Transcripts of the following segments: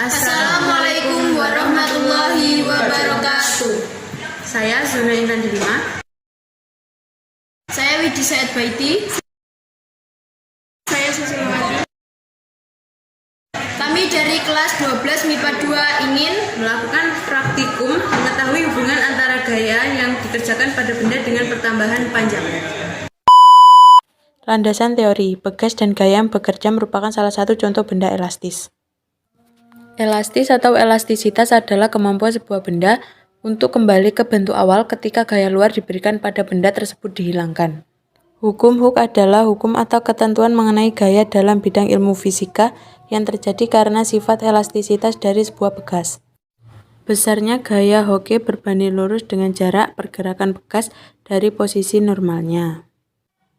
Assalamualaikum warahmatullahi wabarakatuh. Saya Zuna Intan Delima. Saya Widi Said Baiti. Saya Susilowati. Kami dari kelas 12 MIPA 2 ingin melakukan praktikum mengetahui hubungan antara gaya yang dikerjakan pada benda dengan pertambahan panjang. Landasan teori, bekas dan gaya yang bekerja merupakan salah satu contoh benda elastis. Elastis atau elastisitas adalah kemampuan sebuah benda untuk kembali ke bentuk awal ketika gaya luar diberikan pada benda tersebut dihilangkan. Hukum Hooke adalah hukum atau ketentuan mengenai gaya dalam bidang ilmu fisika yang terjadi karena sifat elastisitas dari sebuah bekas. Besarnya gaya Hooke berbanding lurus dengan jarak pergerakan bekas dari posisi normalnya.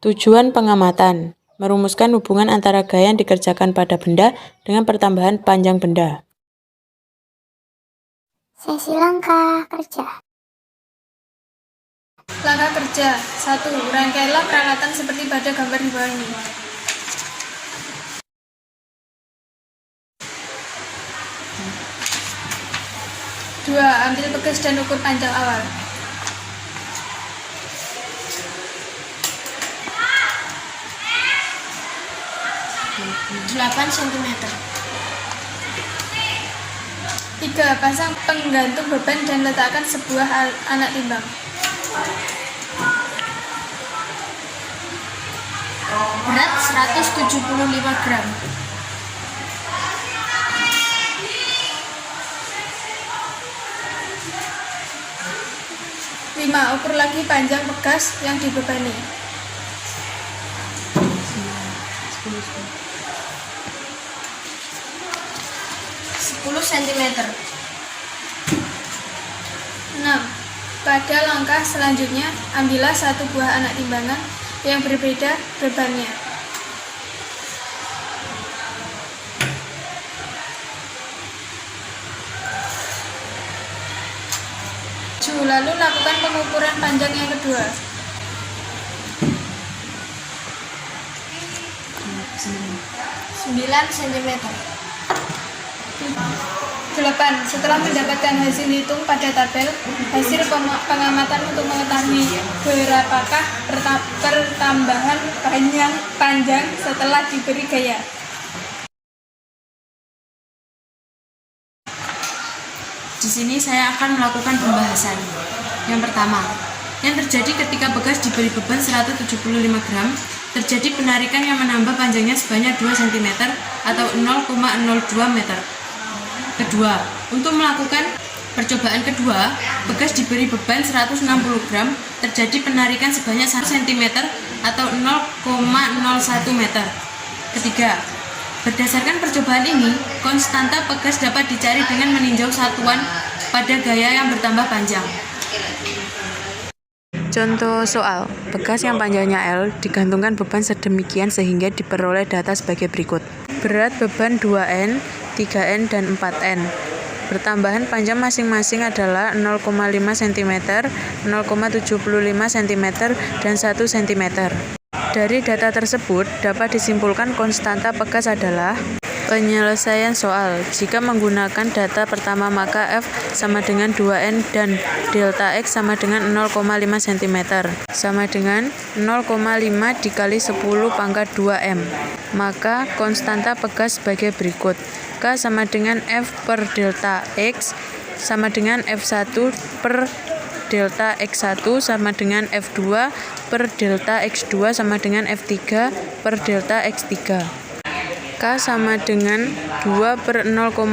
Tujuan pengamatan: merumuskan hubungan antara gaya yang dikerjakan pada benda dengan pertambahan panjang benda. Sesi langkah kerja. langkah kerja. 1. Rangkailah peralatan seperti pada gambar di bawah ini. 2. Ambil bekas dan ukur panjang awal. 8 cm. 3. Pasang penggantung beban dan letakkan sebuah anak timbang. Berat 175 gram. 5. Ukur lagi panjang bekas yang dibebani. 10 cm. 6. Pada langkah selanjutnya, ambillah satu buah anak timbangan yang berbeda bebannya. Lalu lakukan pengukuran panjang yang kedua. 9 cm. 8. Setelah mendapatkan hasil hitung pada tabel, hasil pengamatan untuk mengetahui berapakah pertambahan panjang setelah diberi gaya. Di sini saya akan melakukan pembahasan. Yang pertama, yang terjadi ketika bekas diberi beban 175 gram, terjadi penarikan yang menambah panjangnya sebanyak 2 cm atau 0,02 meter. Kedua, untuk melakukan percobaan kedua, bekas diberi beban 160 gram, terjadi penarikan sebanyak 1 cm atau 0,01 meter. Ketiga, berdasarkan percobaan ini, konstanta bekas dapat dicari dengan meninjau satuan pada gaya yang bertambah panjang. Contoh soal, bekas yang panjangnya L digantungkan beban sedemikian sehingga diperoleh data sebagai berikut. Berat beban 2N, 3N, dan 4N. Pertambahan panjang masing-masing adalah 0,5 cm, 0,75 cm, dan 1 cm. Dari data tersebut, dapat disimpulkan konstanta bekas adalah penyelesaian soal. Jika menggunakan data pertama, maka F sama dengan 2N dan delta X sama dengan 0,5 cm, sama dengan 0,5 dikali 10 pangkat 2M. Maka konstanta bekas sebagai berikut. K sama dengan F per delta X sama dengan F1 per delta X1 sama dengan F2 per delta X2 sama dengan F3 per delta X3. K sama dengan 2 per 0,5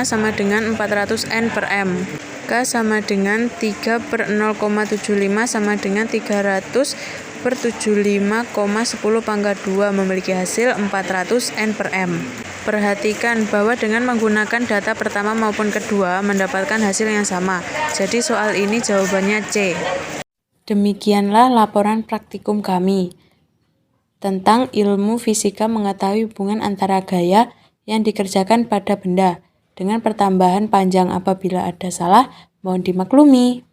sama dengan 400N per M. K sama dengan 3 per 0,75 sama dengan 300 per 75,10 pangkat 2 memiliki hasil 400N per M. Perhatikan bahwa dengan menggunakan data pertama maupun kedua mendapatkan hasil yang sama. Jadi soal ini jawabannya C. Demikianlah laporan praktikum kami tentang ilmu fisika mengetahui hubungan antara gaya yang dikerjakan pada benda dengan pertambahan panjang. Apabila ada salah, mohon dimaklumi.